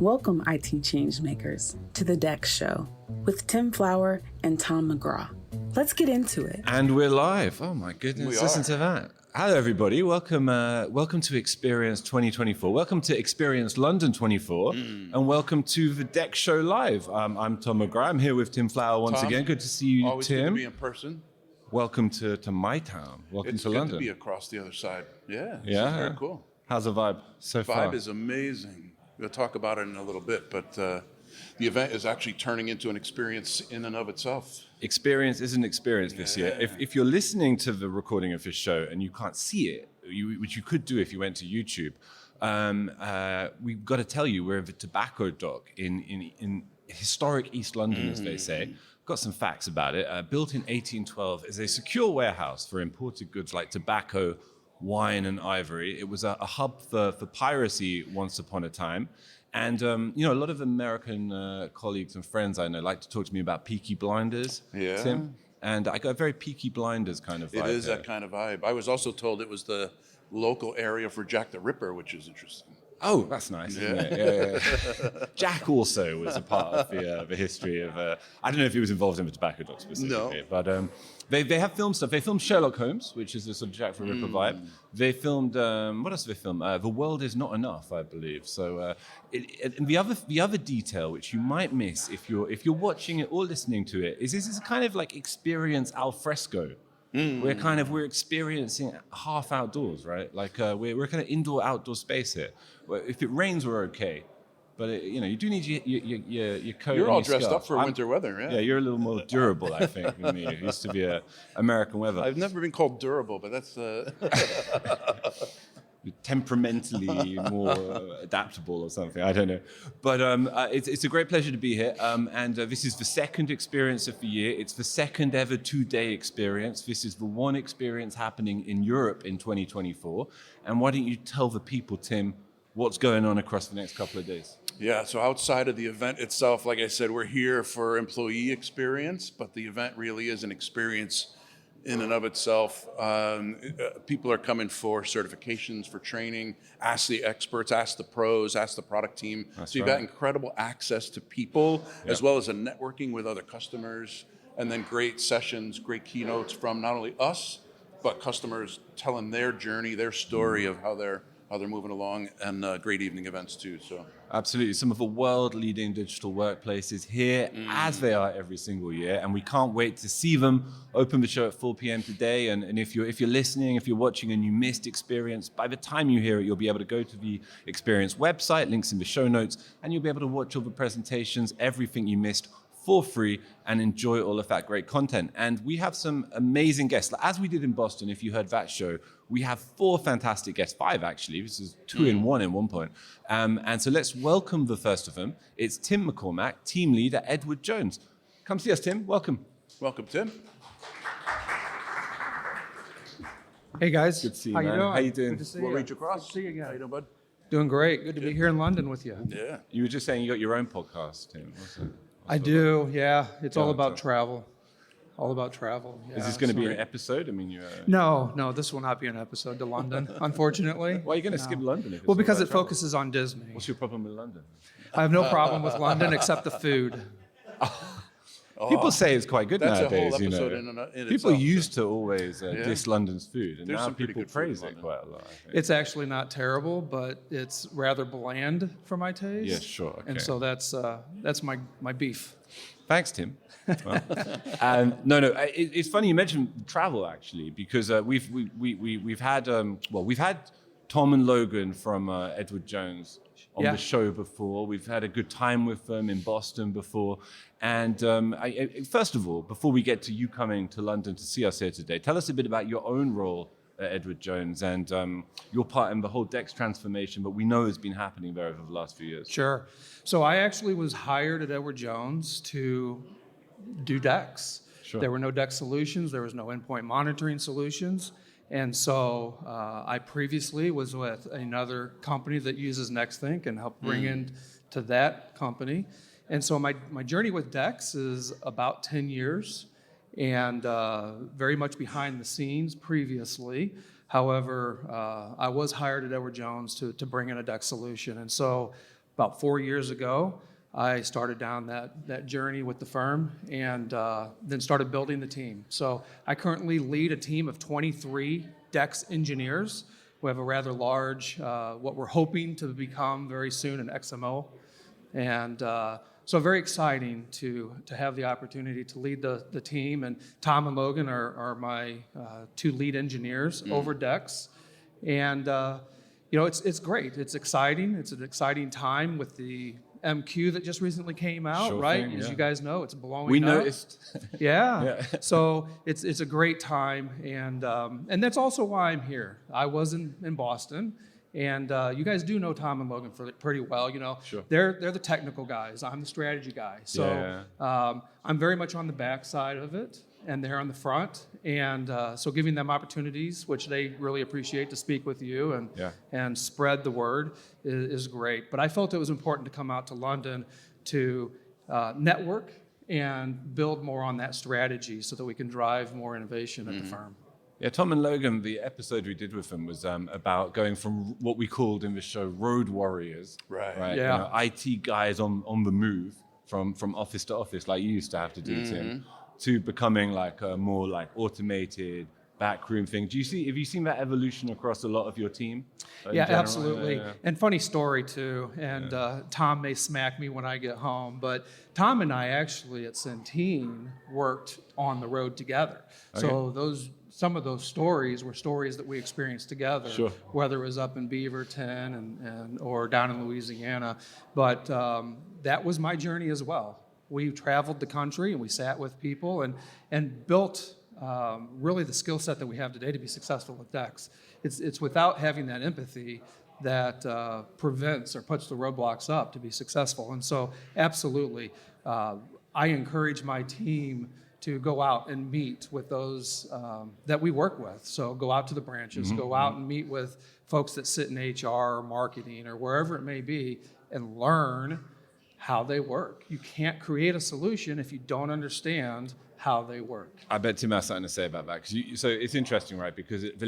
Welcome, IT changemakers, to the DEX Show with Tim Flower and Tom McGraw. Let's get into it. And we're live. Oh my goodness! Listen to that. Hello, everybody. Welcome to Experience 2024. Welcome to Experience London 24, and welcome to the DEX Show Live. I'm Tom McGraw. I'm here with Tim Flower once again. Good to see you, always Tim. Always good to be in person. Welcome to my town. Welcome to London. It's good to be across the other side. Yeah. Very cool. How's the vibe so far? Vibe is amazing. We'll talk about it in a little bit, but the event is actually turning into an experience in and of itself. Experience is an experience this year. If you're listening to the recording of this show and you can't see it, which you could do if you went to YouTube, we've got to tell you we're the tobacco dock in historic East London, as they say. Got some facts about it. Built in 1812 as a secure warehouse for imported goods like tobacco, wine, and ivory. It was a hub for piracy once upon a time. And, a lot of American colleagues and friends I know like to talk to me about Peaky Blinders, Tim. And I got a very Peaky Blinders kind of vibe. It is that kind of vibe. I was also told it was the local area for Jack the Ripper, which is interesting. Oh, that's nice, isn't it? Yeah. Jack also was a part of the history of... I don't know if he was involved in the tobacco dock specifically, but they have filmed stuff. They filmed Sherlock Holmes, which is a sort of Jack the Ripper vibe. They filmed... what else did they film? The World Is Not Enough, I believe. So and the other detail, which you might miss if you're watching it or listening to it, is this is kind of like experience al fresco. We're experiencing half outdoors, right? Like we're kind of indoor outdoor space here. If it rains, we're okay, but you do need your coat. You're and all your dressed scarf. up for winter weather, yeah. Yeah, you're a little more durable, I think, than me. It used to be American weather. I've never been called durable, but that's temperamentally more adaptable or something. I don't know. But it's a great pleasure to be here. And this is the second experience of the year. It's the second ever 2-day experience. This is the one experience happening in Europe in 2024. And why don't you tell the people, Tim, what's going on across the next couple of days? Yeah, so outside of the event itself, like I said, we're here for employee experience, but the event really is an experience in and of itself. People are coming for certifications, for training, ask the experts, ask the pros, ask the product team. That's so you've got incredible access to people, as well as a networking with other customers, and then great sessions, great keynotes from not only us, but customers telling their journey, their story of how they're moving along, and great evening events too. So absolutely, some of the world-leading digital workplaces here, as they are every single year, and we can't wait to see them. Open the show at 4 p.m. today, and if you're listening, if you're watching and you missed Experience, by the time you hear it, you'll be able to go to the Experience website, links in the show notes, and you'll be able to watch all the presentations, everything you missed, for free, and enjoy all of that great content. And we have some amazing guests. As we did in Boston, if you heard that show, we have 4 fantastic guests, 5 actually. This is 2 in 1 in one point. And so let's welcome the first of them. It's Tim McCormack, team lead at Edward Jones. Come see us, Tim. Welcome. welcome, Tim. Hey guys, Good to see you, how man. you doing? How you doing? Good to see We'll you. reach across. Good to see you again. How you doing, bud? Doing great. Good to be here in London with you. Yeah. You were just saying you got your own podcast, Tim. I do. Yeah, it's all Yeah, about so- travel. All about travel. Yeah, Is this going to be so- an episode? I mean, you. No, this will not be an episode to London, unfortunately. Why are you going to No. skip London? If it's Well, all because about it travel? focuses on Disney. What's your problem with London? I have no problem with London except the food. People say it's quite good That's a nowadays. whole You know, episode in people itself, used to always diss London's food, and There's now some pretty people good food in praise it London. quite a lot. I think. It's actually not terrible, but it's rather bland for my taste. Yeah, sure, okay. And so that's my beef. Thanks, Tim. Well, it's funny you mentioned travel actually, because we've had Tom and Logan from Edward Jones on the show before. We've had a good time with them in Boston before. And first of all, before we get to you coming to London to see us here today, tell us a bit about your own role at Edward Jones and your part in the whole DEX transformation, but we know has been happening there over the last few years. Sure. So I actually was hired at Edward Jones to do DEX. Sure. There were no DEX solutions. There was no endpoint monitoring solutions. And so I previously was with another company that uses NextThink and helped bring in to that company. And so my journey with DEX is about 10 years and very much behind the scenes previously. However, I was hired at Edward Jones to bring in a DEX solution. And so About 4 years ago, I started down that journey with the firm and then started building the team. So I currently lead a team of 23 DEX engineers. We have a rather large, what we're hoping to become very soon, an XMO. And so very exciting to have the opportunity to lead the team. And Tom and Logan are my two lead engineers over DEX. And it's great. It's exciting. It's an exciting time with the MQ that just recently came out, Sure right? thing, As yeah. you guys know, it's blowing We up. noticed. Yeah. So it's a great time, and that's also why I'm here. I was in Boston, and you guys do know Tom and Logan pretty well. Sure. They're the technical guys. I'm the strategy guy. So I'm very much on the back side of it, and they're on the front. And so giving them opportunities, which they really appreciate, to speak with you and spread the word is great. But I felt it was important to come out to London to network and build more on that strategy so that we can drive more innovation at the firm. Yeah, Tom and Logan, the episode we did with them was about going from what we called in the show road warriors, Right. Yeah. IT guys on the move from office to office, like you used to have to do, Tim, to becoming like a more like automated backroom thing. Have you seen that evolution across a lot of your team? In Yeah, general? absolutely. Yeah. And funny story too, and Tom may smack me when I get home, but Tom and I actually at Centene worked on the road together. Okay. So some of those stories were stories that we experienced together, Sure. whether it was up in Beaverton or down in Louisiana. But that was my journey as well. We traveled the country and we sat with people and built really the skill set that we have today to be successful with DEX. It's without having that empathy that prevents or puts the roadblocks up to be successful. And so absolutely, I encourage my team to go out and meet with those that we work with. So go out to the branches, go out and meet with folks that sit in HR or marketing or wherever it may be and learn how they work. You can't create a solution if you don't understand how they work. I bet Tim has something to say about that. So it's interesting, right? Because the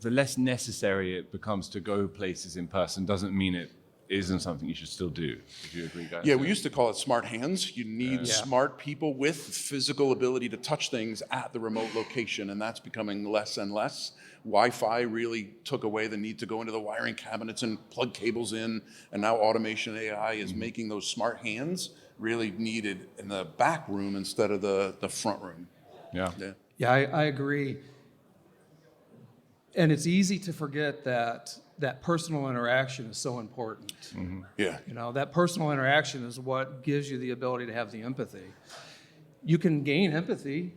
less necessary it becomes to go places in person doesn't mean it isn't something you should still do. Would you agree, guys? Yeah, we used to call it smart hands. You need smart people with physical ability to touch things at the remote location, and that's becoming less and less. Wi-Fi really took away the need to go into the wiring cabinets and plug cables in, and now automation AI is making those smart hands really needed in the back room instead of the front room. Yeah. Yeah, I agree. And it's easy to forget that personal interaction is so important. Yeah. That personal interaction is what gives you the ability to have the empathy. You can gain empathy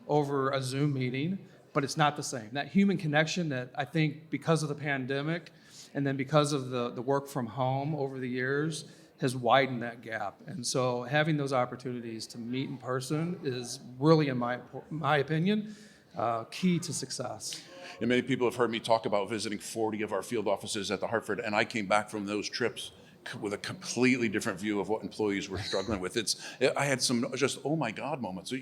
over a Zoom meeting, but it's not the same. That human connection that I think because of the pandemic and then because of the work from home over the years has widened that gap. And so having those opportunities to meet in person is really, in my opinion, key to success. And many people have heard me talk about visiting 40 of our field offices at the Hartford, and I came back from those trips with a completely different view of what employees were struggling with. I had some just oh my God moments.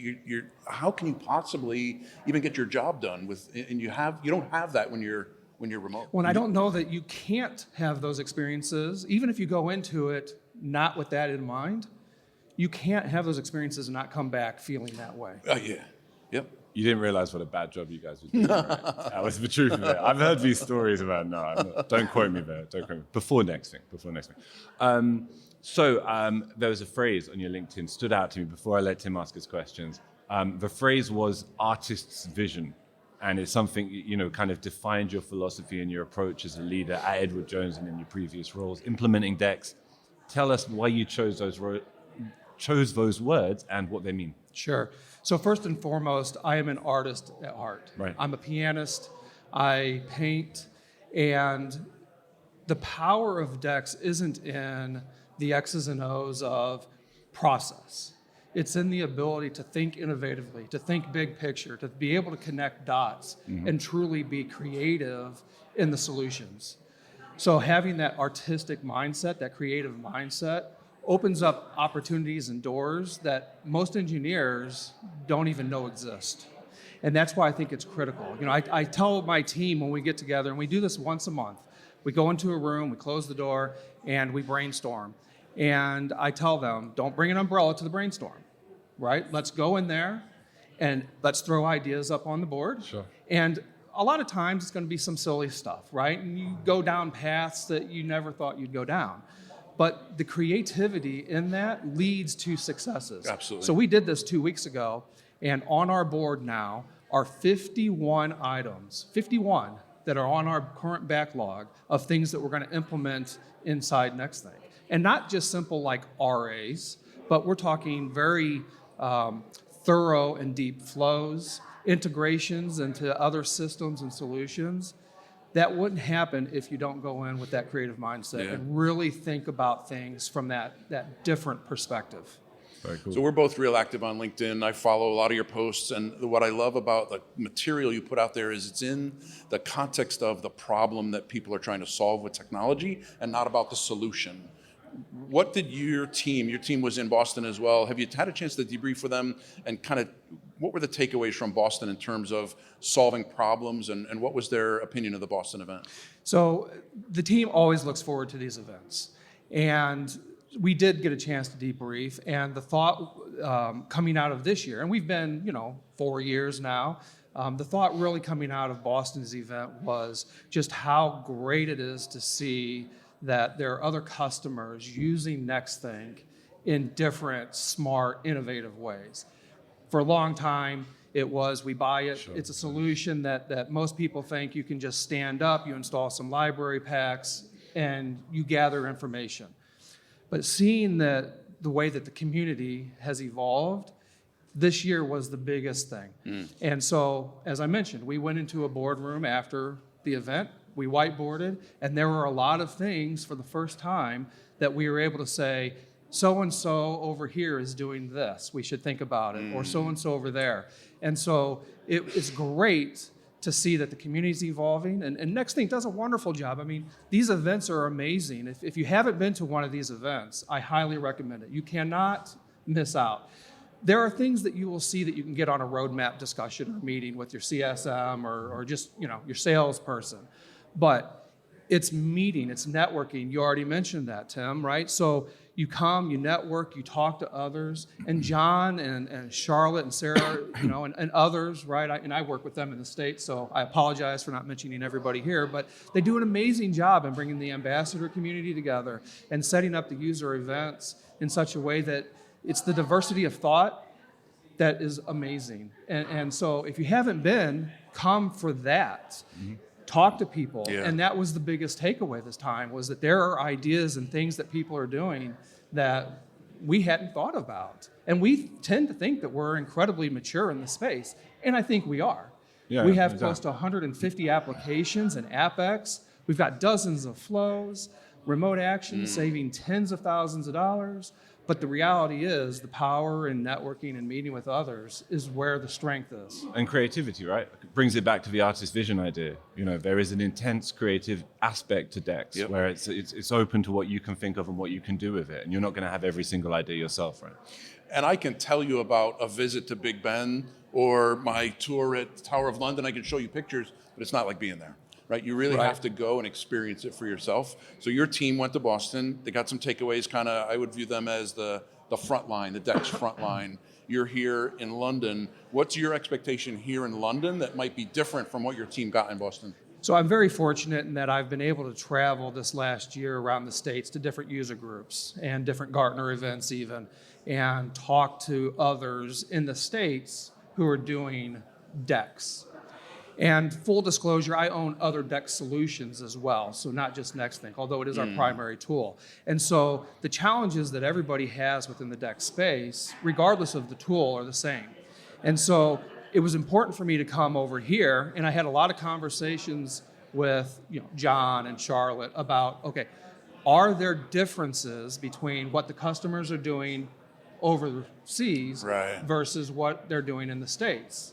How can you possibly even get your job done and you don't have that when you're remote. Well, I don't know that you can't have those experiences, even if you go into it not with that in mind. You can't have those experiences and not come back feeling that way. Yeah. Yep. You didn't realize what a bad job you guys were doing, right? That was the truth of it. I've heard these stories about, don't quote me there, don't quote me. Before next thing. So there was a phrase on your LinkedIn stood out to me before I let Tim ask his questions. The phrase was artist's vision. And it's something, kind of defined your philosophy and your approach as a leader at Edward Jones and in your previous roles, implementing DEX. Tell us why you chose those words and what they mean. Sure. So first and foremost, I am an artist at heart. Right. I'm a pianist. I paint. And the power of DEX isn't in the X's and O's of process. It's in the ability to think innovatively, to think big picture, to be able to connect dots and truly be creative in the solutions. So having that artistic mindset, that creative mindset, opens up opportunities and doors that most engineers don't even know exist. And that's why I think it's critical. I tell my team when we get together, and we do this once a month, We go into a room, we close the door, and we brainstorm. And I tell them, don't bring an umbrella to the brainstorm, right? Let's go in there and let's throw ideas up on the board. Sure. And a lot of times it's going to be some silly stuff, right? And you go down paths that you never thought you'd go down. But the creativity in that leads to successes. Absolutely. So we did this 2 weeks ago, and on our board now are 51 items, 51 that are on our current backlog of things that we're going to implement inside NextThink. And not just simple like RAs, but we're talking very thorough and deep flows, integrations into other systems and solutions. That wouldn't happen if you don't go in with that creative mindset and really think about things from that different perspective. Very cool. So we're both real active on LinkedIn. I follow a lot of your posts, and what I love about the material you put out there is it's in the context of the problem that people are trying to solve with technology and not about the solution. What did your team was in Boston as well, have you had a chance to debrief with them and kind of what were the takeaways from Boston in terms of solving problems and what was their opinion of the Boston event? So the team always looks forward to these events. And we did get a chance to debrief, and the thought coming out of this year, and we've been, 4 years now, the thought really coming out of Boston's event was just how great it is to see that there are other customers using NextThink in different, smart, innovative ways. For a long time, it was we buy it, sure. It's a solution that most people think you can just stand up, you install some library packs, and you gather information. But seeing that the way that the community has evolved, this year was the biggest thing. And so, as I mentioned, we went into a boardroom after the event, we whiteboarded, and there were a lot of things for the first time that we were able to say, so-and-so over here is doing this, we should think about it, or so-and-so over there. And so it's great to see that the community's evolving, and NextThink does a wonderful job. I mean, these events are amazing. If you haven't been to one of these events, I highly recommend it. You cannot miss out. There are things that you will see that you can get on a roadmap discussion or meeting with your CSM or just your salesperson. But it's meeting, it's networking. You already mentioned that, Tim, right? So you come, you network, you talk to others, and John and Charlotte and Sarah, and others, right? I work with them in the States, so I apologize for not mentioning everybody here, but they do an amazing job in bringing the ambassador community together and setting up the user events in such a way that it's the diversity of thought that is amazing. And so if you haven't been, come for that. Talk to people, and that was the biggest takeaway this time, was that there are ideas and things that people are doing that we hadn't thought about. And we tend to think that we're incredibly mature in the space, and I think we are. Yeah, we have close to 150 applications and AppX. We've got dozens of flows, remote actions saving tens of thousands of dollars. But the reality is the power in networking and meeting with others is where the strength is. And creativity, right? It brings it back to the artist vision idea. There is an intense creative aspect to DEX where it's open to what you can think of and what you can do with it. And you're not going to have every single idea yourself, right? And I can tell you about a visit to Big Ben or my tour at the Tower of London. I can show you pictures, but it's not like being there. Right, you really have to go and experience it for yourself. So your team went to Boston. They got some takeaways. I would view them as the front line, the DEX front line. You're here in London. What's your expectation here in London that might be different from what your team got in Boston? So I'm very fortunate in that I've been able to travel this last year around the States to different user groups and different Gartner events even, and talk to others in the States who are doing DEX. And full disclosure, I own other DEX solutions as well, so not just NextThink, although it is our primary tool. And so the challenges that everybody has within the DEX space, regardless of the tool, are the same. And so it was important for me to come over here, and I had a lot of conversations with John and Charlotte about, okay, are there differences between what the customers are doing overseas versus what they're doing in the States?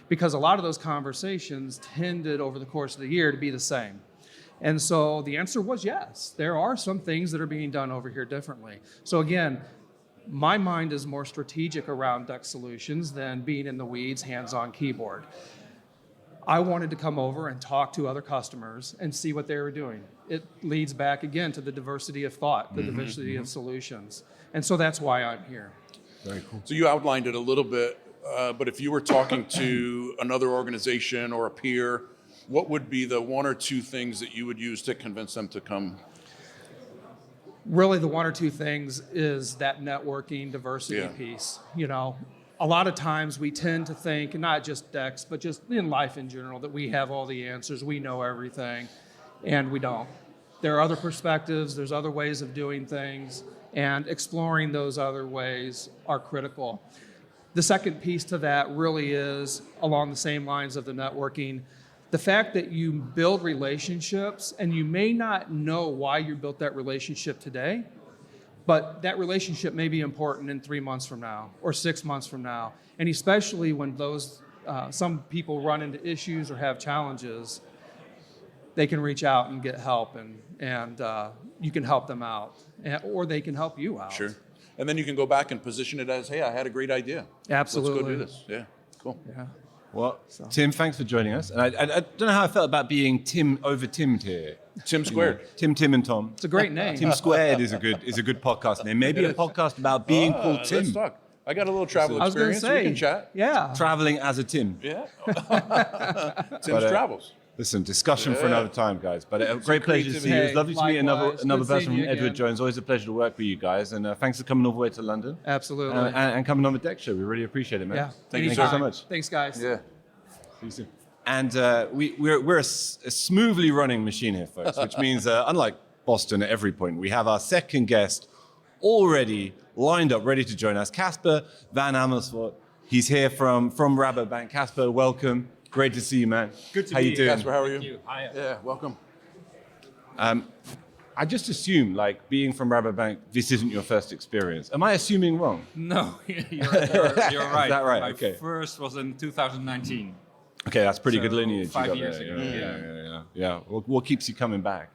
Because a lot of those conversations tended over the course of the year to be the same. And so the answer was yes. There are some things that are being done over here differently. So again, my mind is more strategic around DEX solutions than being in the weeds, hands-on keyboard. I wanted to come over and talk to other customers and see what they were doing. it leads back again to the diversity of thought, the diversity of solutions. And so that's why I'm here. Very cool. So you outlined it a little bit, but if you were talking to another organization or a peer, what would be the one or two things that you would use to convince them to come? Really, the one or two things is that networking diversity piece. You know, a lot of times we tend to think, not just DEX, but just in life in general, that we have all the answers, we know everything, and we don't. There are other perspectives, there's other ways of doing things, and exploring those other ways are critical. The second piece to that really is along the same lines of the networking. The fact that you build relationships, and you may not know why you built that relationship today, but that relationship may be important in 3 months from now or 6 months from now. And especially when those some people run into issues or have challenges, they can reach out and get help, and you can help them out, or they can help you out. Sure. And then you can go back and position it as, hey, I had a great idea. Absolutely. Let's go do this. Yeah, cool. Yeah. Well, Tim, thanks for joining us. And I don't know how I felt about being Tim over Timmed here. Tim Squared. Tim, and Tom. It's a great name. Tim Squared is a good podcast name. Maybe a podcast about being called Tim. Let's talk. I got a little travel I was going to experience. say, We can chat. Yeah. Traveling as a Tim. Yeah. Tim's Travels. Listen, discussion for another time, guys. But a great pleasure to see you. It was lovely to meet Likewise. another Good person seeing from you Edward again. Jones. Always a pleasure to work with you guys. And thanks for coming all the way to London. Absolutely. And coming on the DEX Show. We really appreciate it, man. Yeah. Thank you, so Anytime. much. Thanks, guys. Yeah. See you soon. And we're a smoothly running machine here, folks, which means, unlike Boston at every point, we have our second guest already lined up, ready to join us, Casper van Amelsvoort. He's here from Rabobank. Casper, welcome. Great to see you, man. Good to How be you here. doing? Casper, how are you? Thank you. Hi. Yeah, welcome. I just assume, like, being from Rabobank, this isn't your first experience. Am I assuming wrong? No, you're right. Is that right? My Okay. first was in 2019. Okay, that's pretty So, good lineage. 5 you got years there. ago, Yeah. What keeps you coming back?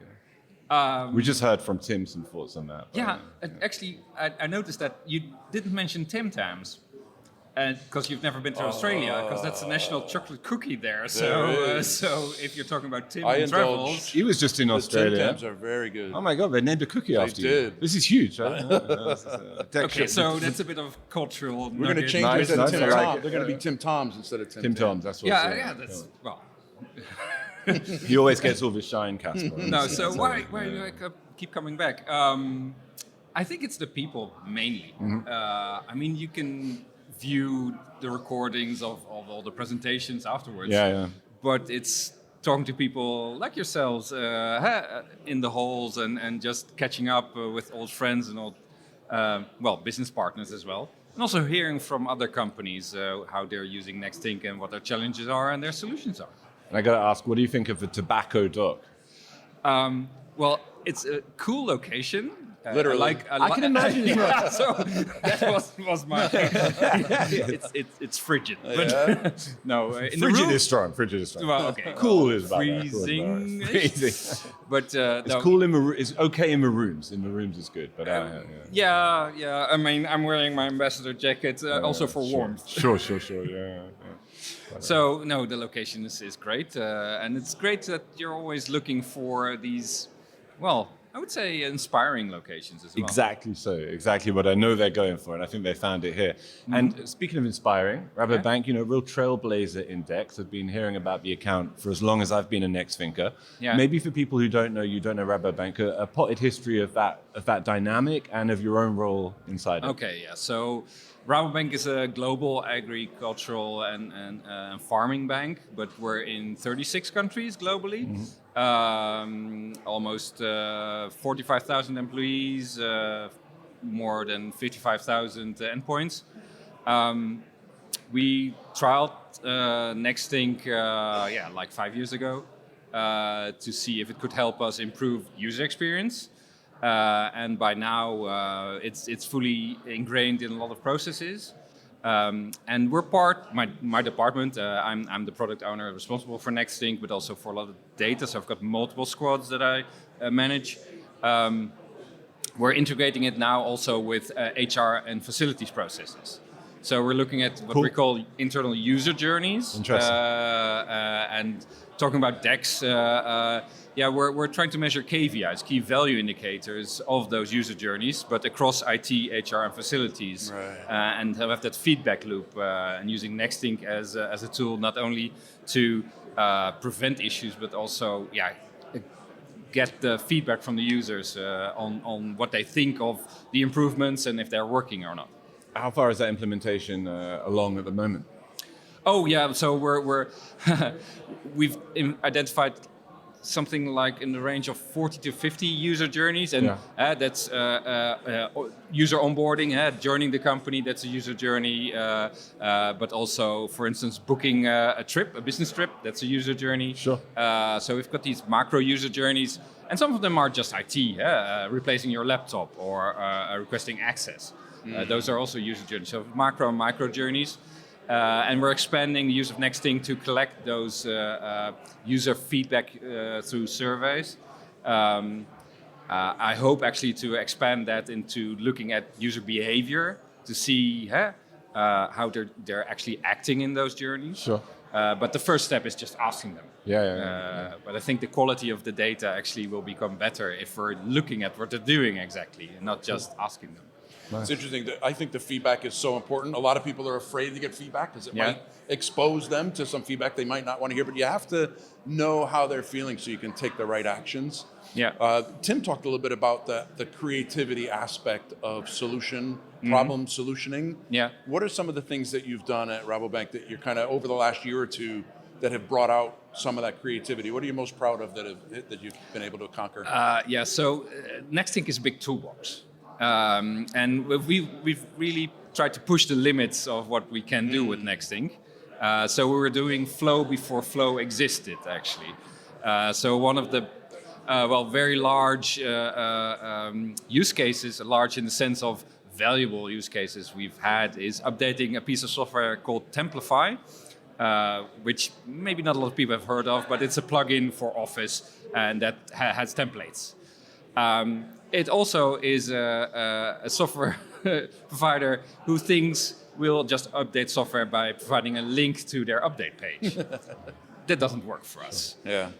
We just heard from Tim some thoughts on that. but, Yeah, actually, I noticed that you didn't mention Tim Tams. Because you've never been to Australia, because that's a national chocolate cookie there. So, so if you're talking about Tim I and indulged. travels, He was just in The Tim Australia. Tams are very good. Oh my God, they named a cookie after you. did. This is huge, right? okay, so that's a bit of cultural. We're going to nugget. change Nice, it to nice, Tim I like Toms. it. They're going to be Tim Toms instead of Tim Tim Tams. Toms, that's what Yeah, that's well. He always gets all the shine, Casper. No, so why do I keep coming back? I think it's the people mainly. I mean, you can view the recordings of all the presentations afterwards. Yeah. But it's talking to people like yourselves in the halls and just catching up with old friends and old, business partners as well. And also hearing from other companies how they're using NextThink and what their challenges are and their solutions are. And I got to ask, what do you think of the tobacco dock? Well, it's a cool location. Literally. I can imagine. Yeah, so that was my. It's frigid, but no. In the Frigid room, is strong. Frigid is strong. well, okay. Cool is about that. Freezing. Freezing. But It's no. cool in it's okay in maroons. In maroons is good, but Yeah. I mean, I'm wearing my ambassador jacket also for warmth. Sure. Yeah. So no, the location is great, and it's great that you're always looking for these. Well, I would say inspiring locations as well. Exactly so. Exactly what I know they're going for, and I think they found it here. And speaking of inspiring, Rabobank, real trailblazer in DEX. I've been hearing about the account for as long as I've been a Next thinker. Yeah. Maybe for people who don't know Rabobank, a potted history of that dynamic and of your own role inside it. Okay, yeah. So Rabobank is a global agricultural and farming bank, but we're in 36 countries globally. Almost 45,000 employees, more than 55,000 endpoints. We trialed NextThink like 5 years ago to see if it could help us improve user experience. And by now, it's fully ingrained in a lot of processes. And we're my department, I'm the product owner responsible for NextThink, but also for a lot of data. So I've got multiple squads that I manage. We're integrating it now also with HR and facilities processes. So we're looking at what we call internal user journeys. Interesting. And talking about DEX, we're trying to measure KVIs, key value indicators of those user journeys, but across IT, HR, and facilities, and have that feedback loop, and using Nextink as a tool not only to prevent issues, but also get the feedback from the users on what they think of the improvements and if they're working or not. How far is that implementation along at the moment? Oh yeah, so we've identified something like in the range of 40 to 50 user journeys, and that's user onboarding, joining the company, that's a user journey, but also, for instance, booking a business trip, that's a user journey. Sure. So we've got these macro user journeys, and some of them are just IT, replacing your laptop or requesting access. Those are also user journeys, so macro and micro journeys. And we're expanding the use of Nextink to collect those user feedback through surveys. I hope actually to expand that into looking at user behavior to see how they're actually acting in those journeys. Sure. But the first step is just asking them. But I think the quality of the data actually will become better if we're looking at what they're doing exactly and not just asking them. Nice. It's interesting that I think the feedback is so important. A lot of people are afraid to get feedback because it might expose them to some feedback they might not want to hear, but you have to know how they're feeling so you can take the right actions. Tim talked a little bit about the creativity aspect of problem solutioning. What are some of the things that you've done at Rabobank that you're kind of over the last year or two that have brought out some of that creativity? What are you most proud of that you've been able to conquer? So Nextink is a big toolbox. And we've really tried to push the limits of what we can do with Nextink. So we were doing flow before flow existed, actually. So one of the very large use cases, large in the sense of valuable use cases we've had, is updating a piece of software called Templify, which maybe not a lot of people have heard of, but it's a plugin for Office and that has templates. It also is a software provider who thinks we'll just update software by providing a link to their update page. That doesn't work for us.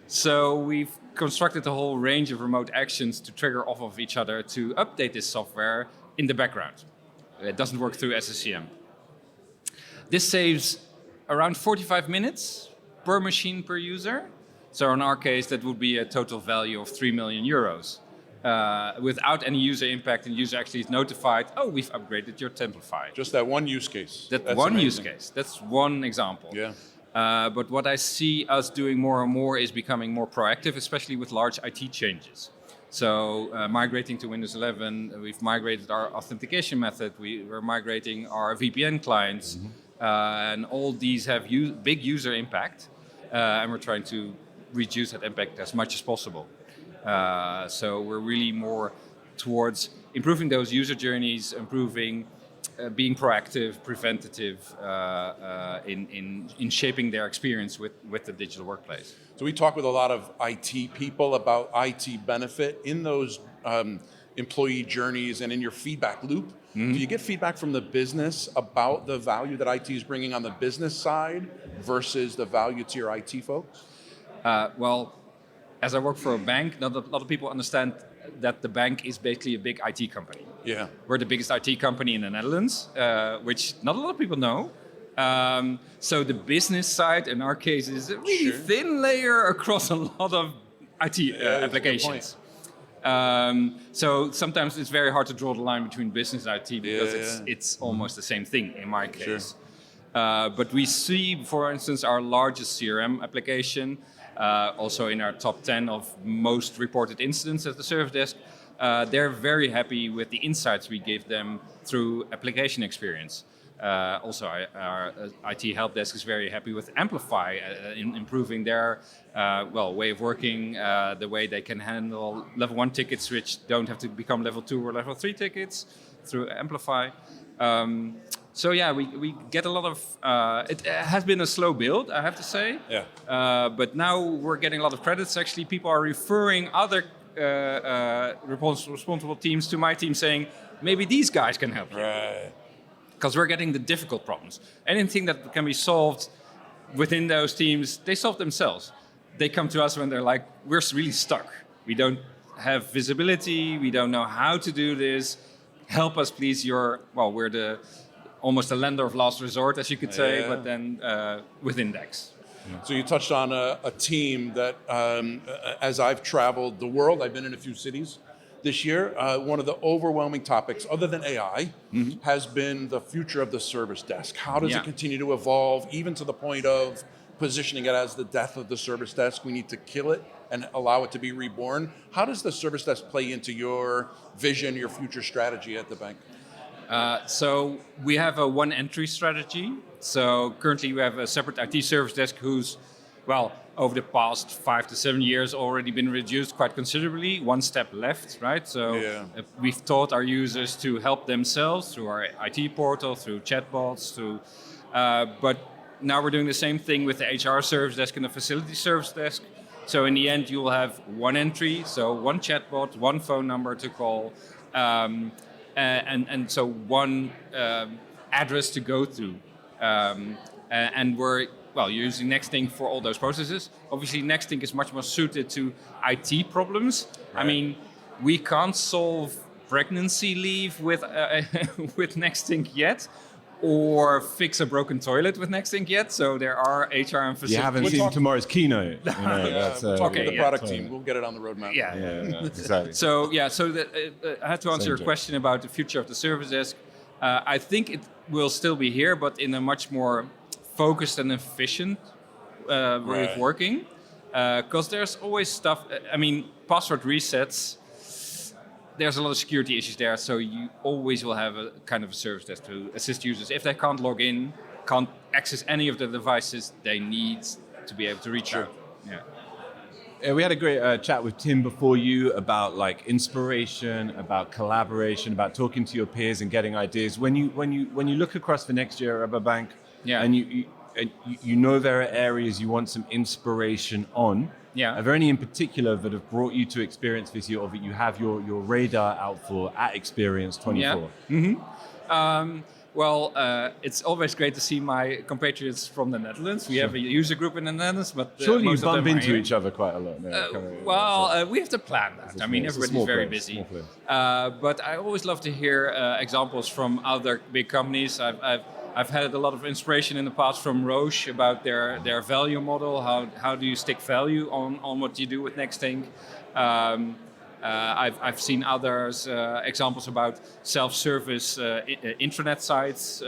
So we've constructed a whole range of remote actions to trigger off of each other to update this software in the background. It doesn't work through SCCM. This saves around 45 minutes per machine per user. So in our case, that would be a total value of 3 million euros. Without any user impact, and the user actually is notified, we've upgraded your Templify. Just that one use case. That's one amazing use case. That's one example. But what I see us doing more and more is becoming more proactive, especially with large IT changes. So migrating to Windows 11, we've migrated our authentication method, we're migrating our VPN clients, and all these have big user impact, and we're trying to reduce that impact as much as possible. So we're really more towards improving those user journeys, being proactive, preventative in shaping their experience with the digital workplace. So we talk with a lot of IT people about IT benefit in those employee journeys and in your feedback loop. Do you get feedback from the business about the value that IT is bringing on the business side versus the value to your IT folks? As I work for a bank, not a lot of people understand that the bank is basically a big IT company. We're the biggest IT company in the Netherlands, which not a lot of people know. So the business side, in our case, is a really thin layer across a lot of IT applications. So sometimes it's very hard to draw the line between business and IT because it's almost the same thing in my case. But we see, for instance, our largest CRM application, also in our top 10 of most reported incidents at the service desk, they're very happy with the insights we give them through application experience. Also, our IT help desk is very happy with Amplify in improving their way of working, the way they can handle level 1 tickets which don't have to become level 2 or level 3 tickets through Amplify. So we get a lot of, it has been a slow build, I have to say. But now we're getting a lot of credits. Actually, people are referring other responsible teams to my team saying, maybe these guys can help you. Because we're getting the difficult problems. Anything that can be solved within those teams, they solve themselves. they come to us when they're like, we're really stuck. We don't have visibility. We don't know how to do this. Help us, please. We're almost a lender of last resort, as you could say, but then within DEX. So you touched on a team that, as I've traveled the world, I've been in a few cities this year. One of the overwhelming topics, other than AI, has been the future of the service desk. How does it continue to evolve, even to the point of positioning it as the death of the service desk? We need to kill it and allow it to be reborn. How does the service desk play into your vision, your future strategy at the bank? So we have a one entry strategy. So currently we have a separate IT service desk who's, over the past 5 to 7 years already been reduced quite considerably. One step left, right? So we've taught our users to help themselves through our IT portal, through chatbots, but now we're doing the same thing with the HR service desk and the facility service desk. So in the end, you will have one entry, so one chatbot, one phone number to call, and so one address to go to. And we're using Nextink for all those processes. Obviously, Nextink is much more suited to IT problems. Right. I mean, we can't solve pregnancy leave with Nextink yet, or fix a broken toilet with Nextink yet. So there are HR and facilities. You haven't seen tomorrow's keynote. We'll talk to the product team. We'll get it on the roadmap. Yeah, exactly. So I had to answer your question about the future of the service desk. I think it will still be here, but in a much more focused and efficient way of working. Because there's always stuff. I mean, password resets. There's a lot of security issues there, so you always will have a kind of a service desk to assist users. If they can't log in, can't access any of the devices, they need to be able to reach out. Yeah, we had a great chat with Tim before you about like inspiration, about collaboration, about talking to your peers and getting ideas. When you look across the next year at Rabobank, and you know there are areas you want some inspiration on. Yeah. Are there any in particular that have brought you to Experience this year, or that you have your radar out for at Experience 24? It's always great to see my compatriots from the Netherlands. We have a user group in the Netherlands, but surely you most bump of them into each other quite a lot. We have to plan that. I mean, everybody's very busy. But I always love to hear examples from other big companies. I've had a lot of inspiration in the past from Roche about their value model. How do you stick value on what you do with Nextink? I've seen others examples about self-service intranet sites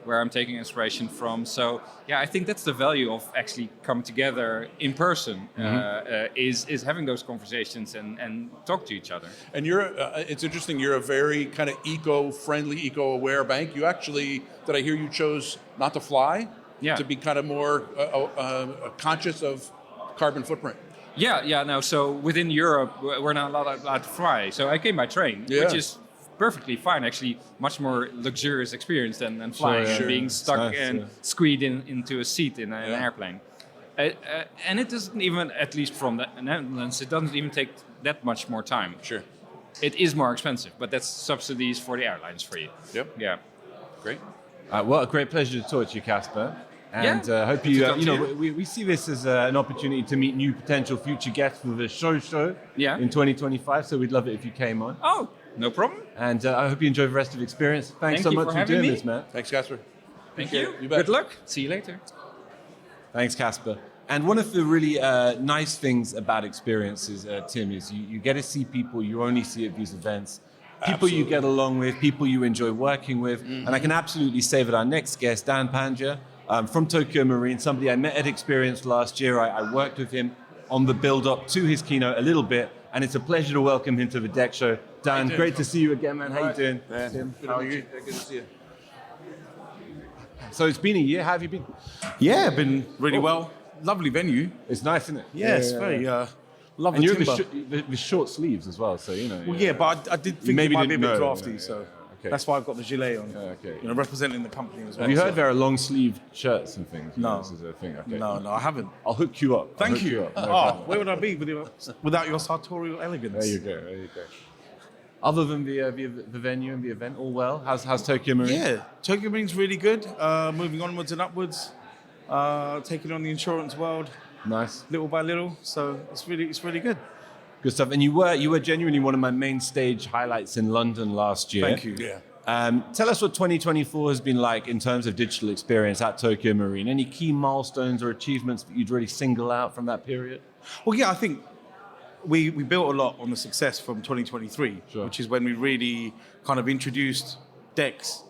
where I'm taking inspiration from. So I think that's the value of actually coming together in person, is having those conversations and talk to each other. And it's interesting, you're a very kind of eco-friendly, eco-aware bank. You actually, did I hear you chose not to fly? To be kind of more conscious of carbon footprint. So within Europe, we're not allowed to fly. So I came by train, which is perfectly fine, actually, much more luxurious experience than flying, being stuck and squeezed into a seat in an airplane. And it doesn't even, at least from the Netherlands, it doesn't even take that much more time. Sure. It is more expensive, but that's subsidies for the airlines for you. Yep. Yeah. Great. Well, a great pleasure to talk to you, Casper. And hope we see this as an opportunity to meet new potential future guests for the show in 2025. So we'd love it if you came on. Oh, no problem. And I hope you enjoy the rest of the experience. Thanks so much for doing this, man. Thanks, Casper. Thank you. Good luck. See you later. Thanks, Casper. And one of the really nice things about experiences, Tim, is you get to see people you only see at these events. People you get along with, people you enjoy working with. And I can absolutely say that our next guest, Dhan Pandya, from Tokio Marine, somebody I met at Experience last year. I worked with him on the build-up to his keynote a little bit, and it's a pleasure to welcome him to the DEX Show. Dhan, great to see you again, man. How you doing? Tim, how are you? Good to see you. So it's been a year. How have you been? Yeah, been really well. Lovely venue. It's nice, isn't it? Yeah, it's very lovely. And you're timber. the short sleeves as well, so you know. Well, yeah, but I did think maybe it might be a bit know, drafty, so that's why I've got the gilet on. Okay. You know, representing the company as well. Have you heard there are long sleeve shirts and things? No. This is a thing. Okay. No, I haven't. I'll hook you up. Thank you. No where would I be without your sartorial elegance? There you go. Other than the venue and the event, all well? How's Tokio Marine? Yeah, Tokio Marine's really good. Moving onwards and upwards. Taking on the insurance world. Nice. little by little. So it's really good. Good stuff. And you were genuinely one of my main stage highlights in London last year. Thank you. Yeah. Tell us what 2024 has been like in terms of digital experience at Tokyo Marine. Any key milestones or achievements that you'd really single out from that period? Well, yeah, I think we built a lot on the success from 2023, Sure. which is when we really kind of introduced DEX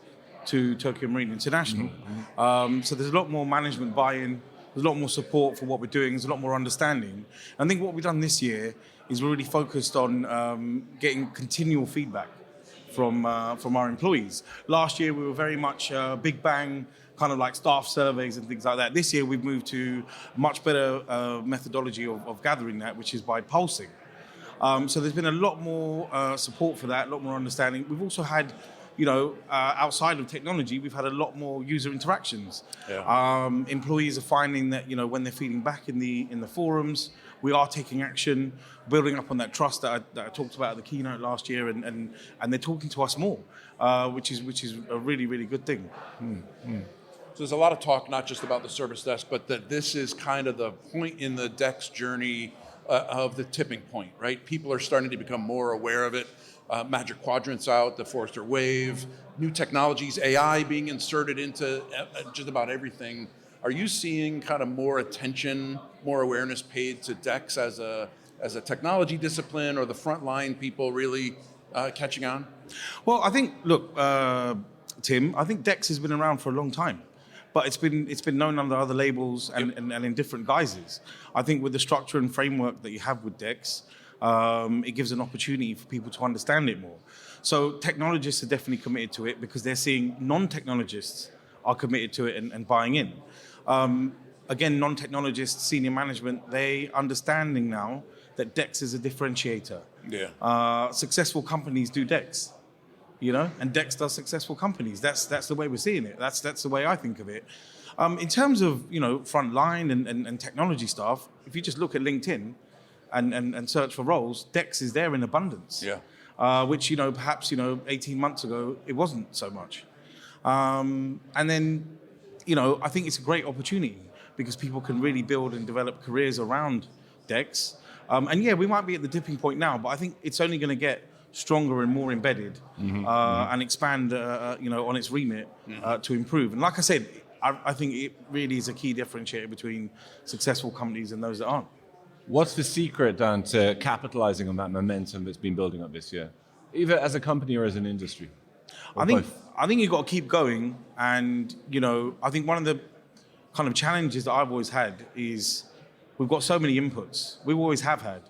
to Tokyo Marine International. So there's a lot more management buy-in, there's a lot more support for what we're doing, there's a lot more understanding. I think what we've done this year is we're really focused on getting continual feedback from our employees. Last year we were very much big bang, kind of like staff surveys and things like that. This year we've moved to much better methodology of gathering that, which is by pulsing. So there's been a lot more support for that, a lot more understanding. We've also had, outside of technology, we've had a lot more user interactions. Yeah. Employees are finding that, when they're feeding back in the forums, we are taking action, building up on that trust that I talked about at the keynote last year, and they're talking to us more, which is a really, really good thing. So there's a lot of talk, not just about the service desk, but that this is kind of the point in the DEX journey of the tipping point, right? People are starting to become more aware of it. Magic Quadrant's out, the Forrester Wave, new technologies, AI being inserted into just about everything. Are you seeing kind of more attention, more awareness paid to DEX as a technology discipline, or the frontline people really catching on? Well, I think, look, Tim, I think DEX has been around for a long time, but it's been known under other labels and in different guises. I think with the structure and framework that you have with DEX, it gives an opportunity for people to understand it more. So technologists are definitely committed to it because they're seeing non-technologists are committed to it and buying in. Again, non-technologists, senior management, they understanding now that DEX is a differentiator. Yeah. Successful companies do DEX, and DEX does successful companies. That's the way we're seeing it. That's the way I think of it. In terms of frontline and technology staff, if you just look at LinkedIn and search for roles, DEX is there in abundance. Yeah. Which perhaps 18 months ago it wasn't so much. And then I think it's a great opportunity because people can really build and develop careers around DEX. And yeah, we might be at the dipping point now, but I think it's only going to get stronger and more embedded and expand, on its remit to improve. And like I said, I think it really is a key differentiator between successful companies and those that aren't. What's the secret, Dhan, to capitalizing on that momentum that's been building up this year, either as a company or as an industry? I think you've got to keep going. And, I think one of the kind of challenges that I've always had is we've got so many inputs. We always have had.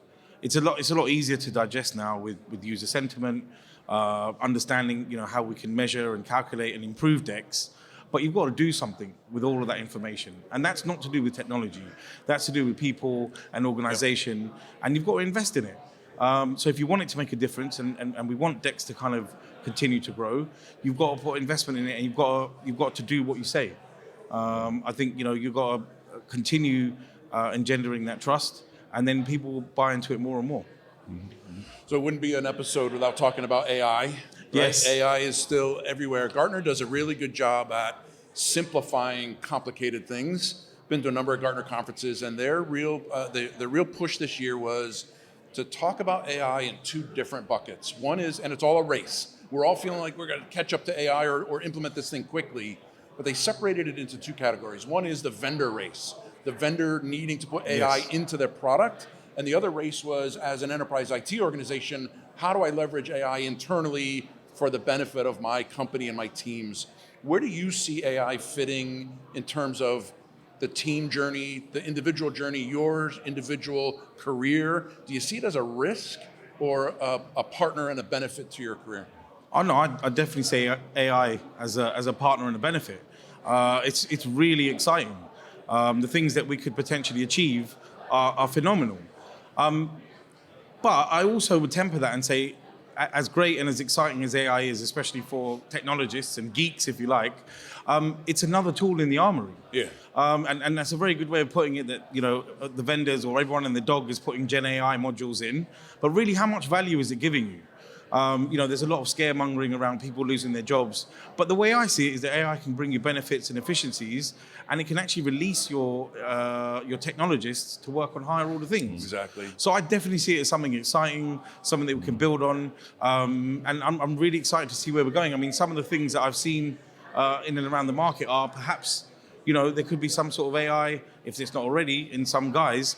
It's a lot easier to digest now with user sentiment, understanding, how we can measure and calculate and improve DEX. But you've got to do something with all of that information. And that's not to do with technology. That's to do with people and organization. And you've got to invest in it. So if you want it to make a difference and we want DEX to kind of continue to grow, you've got to put investment in it and you've got to do what you say. I think, you've got to continue engendering that trust, and then people will buy into it more and more. So it wouldn't be an episode without talking about AI. Right? Yes. AI is still everywhere. Gartner does a really good job at simplifying complicated things. Been to a number of Gartner conferences, and their real push this year was to talk about AI in two different buckets. One is, and it's all a race. We're all feeling like we're going to catch up to AI or implement this thing quickly, but they separated it into two categories. One is the vendor race, the vendor needing to put AI into their product. And the other race was, as an enterprise IT organization, how do I leverage AI internally for the benefit of my company and my teams? Where do you see AI fitting in terms of the team journey, the individual journey, your individual career? Do you see it as a risk or a partner and a benefit to your career? Oh no, I'd definitely say AI as a partner and a benefit. It's really exciting. The things that we could potentially achieve are phenomenal. But I also would temper that and say, as great and as exciting as AI is, especially for technologists and geeks, if you like, it's another tool in the armory. Yeah. And that's a very good way of putting it, that the vendors or everyone in the dog is putting Gen AI modules in, but really how much value is it giving you? There's a lot of scaremongering around people losing their jobs. But the way I see it is that AI can bring you benefits and efficiencies, and it can actually release your technologists to work on higher order things. Exactly. So I definitely see it as something exciting, something that we can build on, and I'm really excited to see where we're going. I mean, some of the things that I've seen in and around the market are perhaps, there could be some sort of AI, if it's not already, in some guys,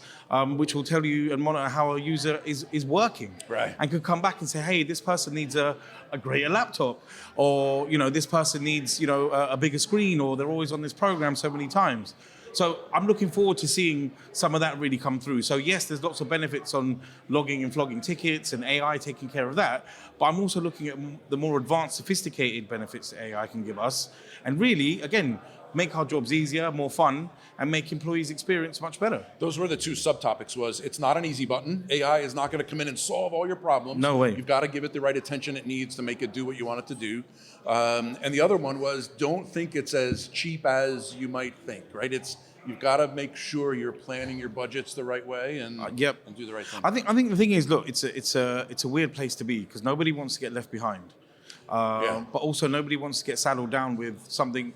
which will tell you and monitor how a user is working. Right. And could come back and say, hey, this person needs a greater laptop, or, this person needs, a bigger screen, or they're always on this program so many times. So I'm looking forward to seeing some of that really come through. So yes, there's lots of benefits on logging and flogging tickets and AI taking care of that. But I'm also looking at the more advanced, sophisticated benefits that AI can give us. And really, again, make our jobs easier, more fun, and make employees' experience much better. Those were the two subtopics. Was it's not an easy button. AI is not going to come in and solve all your problems. No way. You've got to give it the right attention it needs to make it do what you want it to do. And the other one was don't think it's as cheap as you might think, right? You've got to make sure you're planning your budgets the right way and do the right thing. I think the thing is, look, it's a weird place to be because nobody wants to get left behind, but also nobody wants to get saddled down with something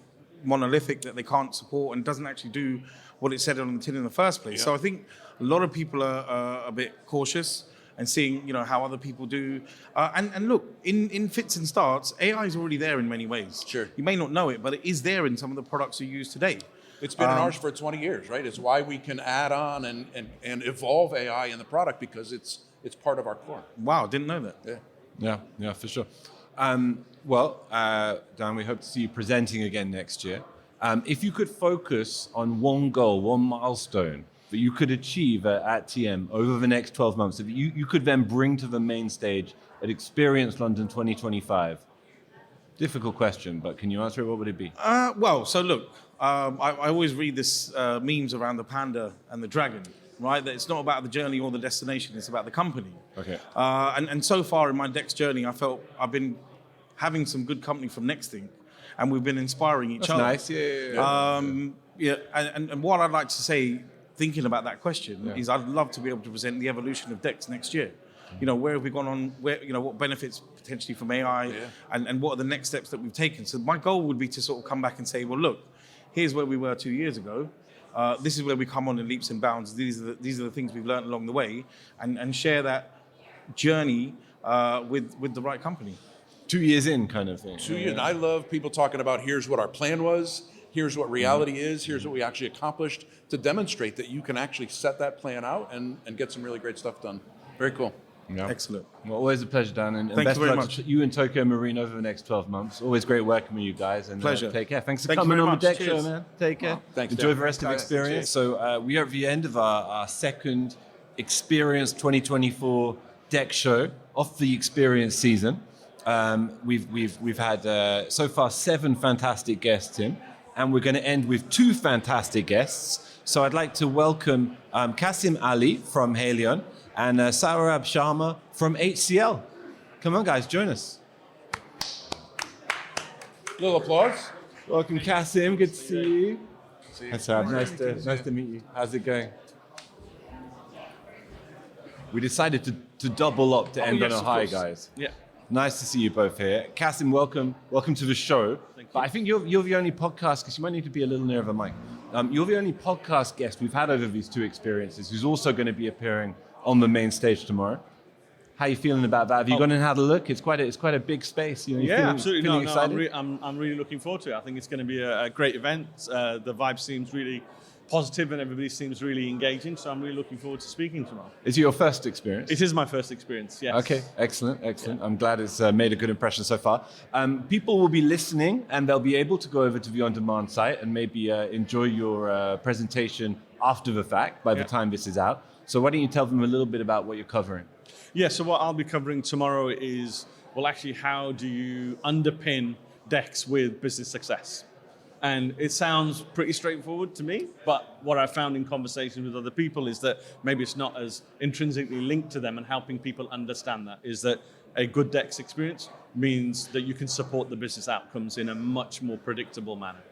monolithic that they can't support and doesn't actually do what it said on the tin in the first place. So I think a lot of people are a bit cautious and seeing, how other people do. And look, in fits and starts, AI is already there in many ways. Sure. You may not know it, but it is there in some of the products you use today. It's been in ours for 20 years, right? It's why we can add on and evolve AI in the product because it's part of our core. Wow, didn't know that. Yeah, for sure. Dhan, we hope to see you presenting again next year. If you could focus on one goal, one milestone that you could achieve at TM over the next 12 months, that you could then bring to the main stage at Experience London 2025. Difficult question, but can you answer it? What would it be? So look, I always read this memes around the panda and the dragon, right? That it's not about the journey or the destination, it's about the company. Okay. And so far in my DEX journey, I felt I've been having some good company from NextThink, and we've been inspiring each other. Nice, yeah. And what I'd like to say, thinking about that question, is I'd love to be able to present the evolution of DEX next year. Where have we gone on, what benefits potentially from AI, and what are the next steps that we've taken. So my goal would be to sort of come back and say, well, look, here's where we were 2 years ago. This is where we come on in leaps and bounds. These are the things we've learned along the way, and share that journey with the right company. 2 years in, kind of thing. 2 years. And I love people talking about here's what our plan was, here's what reality is, here's what we actually accomplished, to demonstrate that you can actually set that plan out and get some really great stuff done. Very cool. Yeah. Excellent. Well, always a pleasure, Dhan. And Thank best you very luck much. to you and Tokio Marine over the next 12 months. Always great working with you guys. And Pleasure. Take care. Thanks for Thank you coming very on the much. DEX Show, Cheers. man. Take care. Thanks, Enjoy Dan. the rest of Guys, Experience. cheers. So we are at the end of our second Experience 2024 DEX Show of the Experience season. We've had so far 7 fantastic guests in, and we're going to end with 2 fantastic guests. So I'd like to welcome Qasim Ali from Haleon and Saurabh Sharma from HCL. Come on, guys, join us. Little applause. Welcome, Qasim. Good to see you. See you. Hi, Saurabh. Nice to meet you. How's it going? We decided to double up to end on a high, guys. Yeah. Nice to see you both here. Qasim, welcome to the show. Thank you. But I think you're the only podcast, because you might need to be a little nearer the mic. You're the only podcast guest we've had over these 2 experiences who's also going to be appearing on the main stage tomorrow. How are you feeling about that? Have you gone and had a look? It's quite a big space. You Absolutely. Feeling No, excited? I'm really looking forward to it. I think it's going to be a great event. The vibe seems really positive and everybody seems really engaging. So I'm really looking forward to speaking tomorrow. Is it your first experience? It is my first experience, yes. Okay, excellent. Yeah. I'm glad it's made a good impression so far. People will be listening and they'll be able to go over to the on-demand site and maybe enjoy your presentation after the fact by the time this is out. So why don't you tell them a little bit about what you're covering? Yeah, so what I'll be covering tomorrow is, well, actually, how do you underpin DEX with business success? And it sounds pretty straightforward to me, but what I've found in conversations with other people is that maybe it's not as intrinsically linked to them, and helping people understand that is that a good DEX experience means that you can support the business outcomes in a much more predictable manner.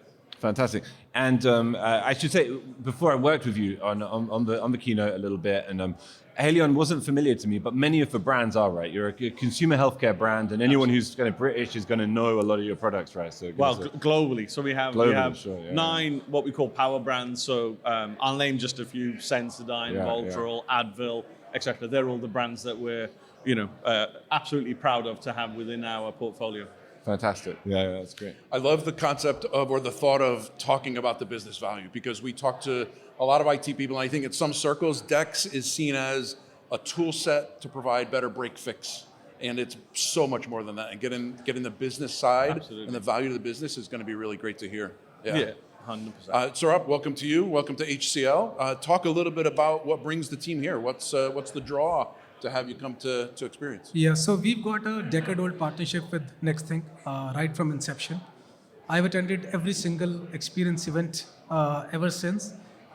Fantastic. And I should say, before I worked with you on the keynote a little bit, and Haleon wasn't familiar to me, but many of the brands are, right? You're a consumer healthcare brand, and anyone who's kind of British is going to know a lot of your products, right? So globally. So we have, sure, 9 what we call power brands. So I'll name just a few: Sensodyne, Voltarol, Advil, etc. They're all the brands that we're, absolutely proud of to have within our portfolio. Fantastic. Yeah, that's great. I love the concept of, or the thought of talking about the business value, because we talk to a lot of IT people, and I think in some circles, DEX is seen as a tool set to provide better break fix. And it's so much more than that. And getting the business side Absolutely. and the value of the business is going to be really great to hear. Yeah, 100%. Saurabh, welcome to you. Welcome to HCL. Talk a little bit about what brings the team here. What's the draw to have you come to Experience? Yeah, so we've got a decade-old partnership with NextThink right from inception. I've attended every single Experience event ever since,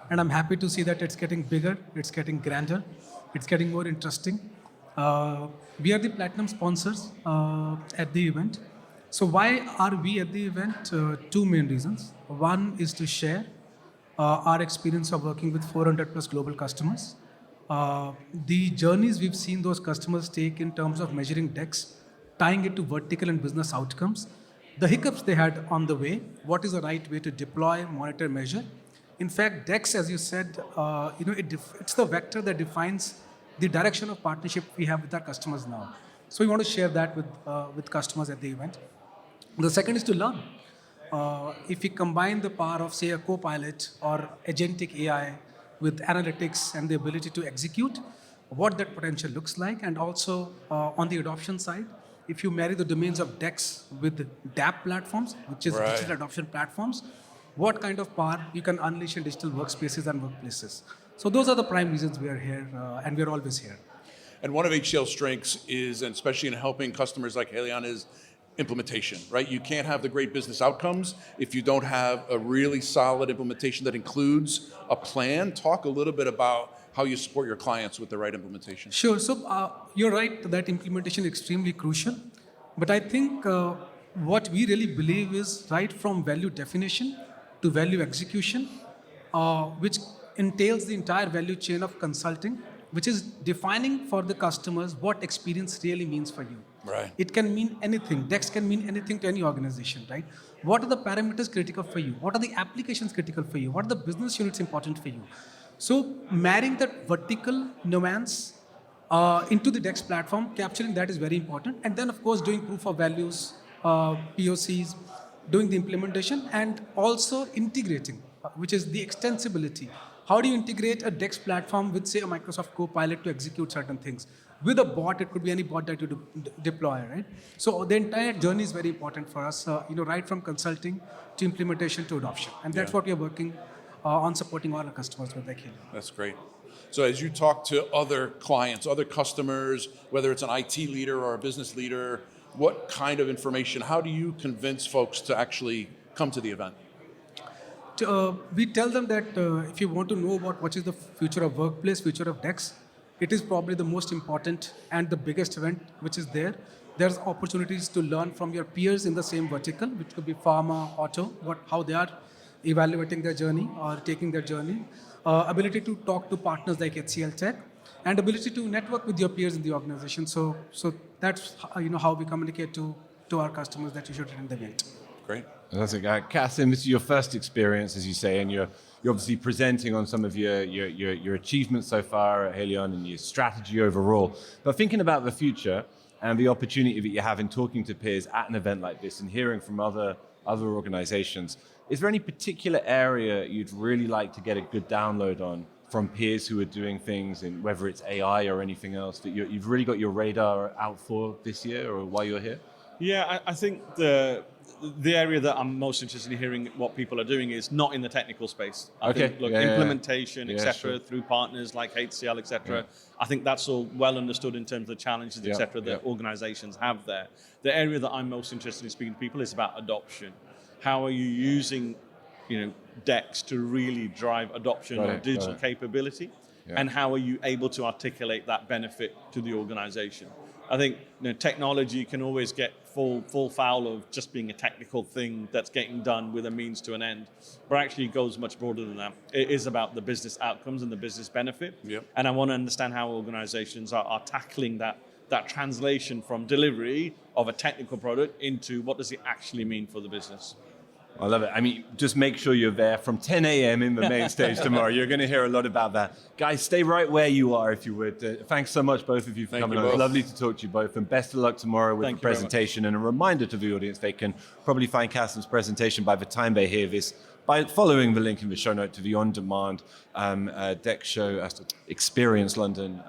and I'm happy to see that it's getting bigger, it's getting grander, it's getting more interesting. We are the platinum sponsors at the event. So why are we at the event? 2 main reasons. One is to share our experience of working with 400 plus global customers. The journeys we've seen those customers take in terms of measuring DEX, tying it to vertical and business outcomes, the hiccups they had on the way, what is the right way to deploy, monitor, measure. In fact, DEX, as you said, it's the vector that defines the direction of partnership we have with our customers now. So we want to share that with customers at the event. The second is to learn. If we combine the power of, say, a co-pilot or agentic AI with analytics and the ability to execute, what that potential looks like, and also on the adoption side, if you marry the domains of DEX with DAP platforms, which is digital adoption platforms, what kind of power you can unleash in digital workspaces and workplaces. So those are the prime reasons we are here, and we're always here. And one of HCL's strengths is, and especially in helping customers like Haleon, is implementation, right? You can't have the great business outcomes if you don't have a really solid implementation that includes a plan. Talk a little bit about how you support your clients with the right implementation. Sure. So you're right that implementation is extremely crucial. But I think what we really believe is right from value definition to value execution, which entails the entire value chain of consulting, which is defining for the customers what experience really means for you. Right. It can mean anything. DEX can mean anything to any organization, right? What are the parameters critical for you? What are the applications critical for you? What are the business units important for you? So marrying that vertical nuance into the DEX platform, capturing that is very important. And then, of course, doing proof of values, POCs, doing the implementation, and also integrating, which is the extensibility. How do you integrate a DEX platform with, say, a Microsoft Copilot to execute certain things? With a bot, it could be any bot that you deploy, right? So the entire journey is very important for us, right from consulting to implementation to adoption. And that's what we are working on supporting all our customers with like Haleon. That's great. So as you talk to other clients, other customers, whether it's an IT leader or a business leader, what kind of information, how do you convince folks to actually come to the event? We tell them that if you want to know about what is the future of workplace, future of DEX, it is probably the most important and the biggest event which is there. There's opportunities to learn from your peers in the same vertical, which could be pharma, auto, how they are evaluating their journey or taking their journey. Ability to talk to partners like HCL Tech, and ability to network with your peers in the organization. So that's how we communicate to our customers that you should attend the event. Great. Fantastic. Qasim, this is your first experience, as you say, and you're obviously presenting on some of your achievements so far at Haleon and your strategy overall. But thinking about the future and the opportunity that you have in talking to peers at an event like this and hearing from other organizations, is there any particular area you'd really like to get a good download on from peers who are doing things in whether it's AI or anything else that you've really got your radar out for this year or while you're here? Yeah, I think the area that I'm most interested in hearing what people are doing is not in the technical space. I think, implementation, etc., through partners like HCL, etc. I think that's all well understood in terms of the challenges, etc., that organizations have there. The area that I'm most interested in speaking to people is about adoption. How are you using, DEX to really drive adoption of digital capability? And how are you able to articulate that benefit to the organization? I think technology can always get full foul of just being a technical thing that's getting done with a means to an end, but actually it goes much broader than that. It is about the business outcomes and the business benefit. Yep. And I want to understand how organizations are tackling that translation from delivery of a technical product into what does it actually mean for the business. I love it. I mean, just make sure you're there from 10 a.m. in the main stage tomorrow. You're going to hear a lot about that. Guys, stay right where you are if you would. Thanks so much, both of you, for coming on. It's lovely to talk to you both. And best of luck tomorrow with the presentation. And a reminder to the audience, they can probably find Qasim's presentation by the time they hear this by following the link in the show note to the on-demand DEX Show Experience London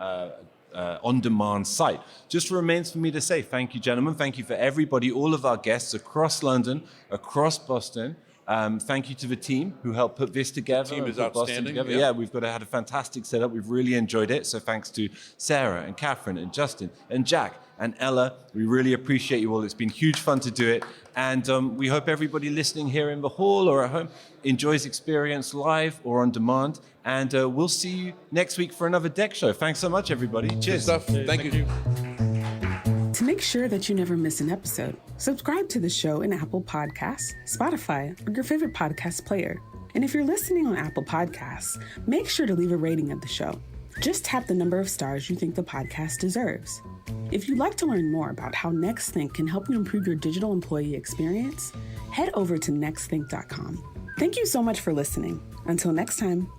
on-demand site. Just remains for me to say thank you, gentlemen. Thank you for everybody, all of our guests across London, across Boston. Thank you to the team who helped put this together. The team is outstanding. Yeah, we've had a fantastic setup. We've really enjoyed it. So thanks to Sarah and Kathryn and Justin and Jack and Ella. We really appreciate you all. It's been huge fun to do it. And we hope everybody listening here in the hall or at home enjoys Experience live or on demand. And we'll see you next week for another DEX show. Thanks so much, everybody. Cheers. Good stuff. Thank you. To make sure that you never miss an episode, subscribe to the show in Apple Podcasts, Spotify, or your favorite podcast player. And if you're listening on Apple Podcasts, make sure to leave a rating of the show. Just tap the number of stars you think the podcast deserves. If you'd like to learn more about how NextThink can help you improve your digital employee experience, head over to nextthink.com. Thank you so much for listening. Until next time.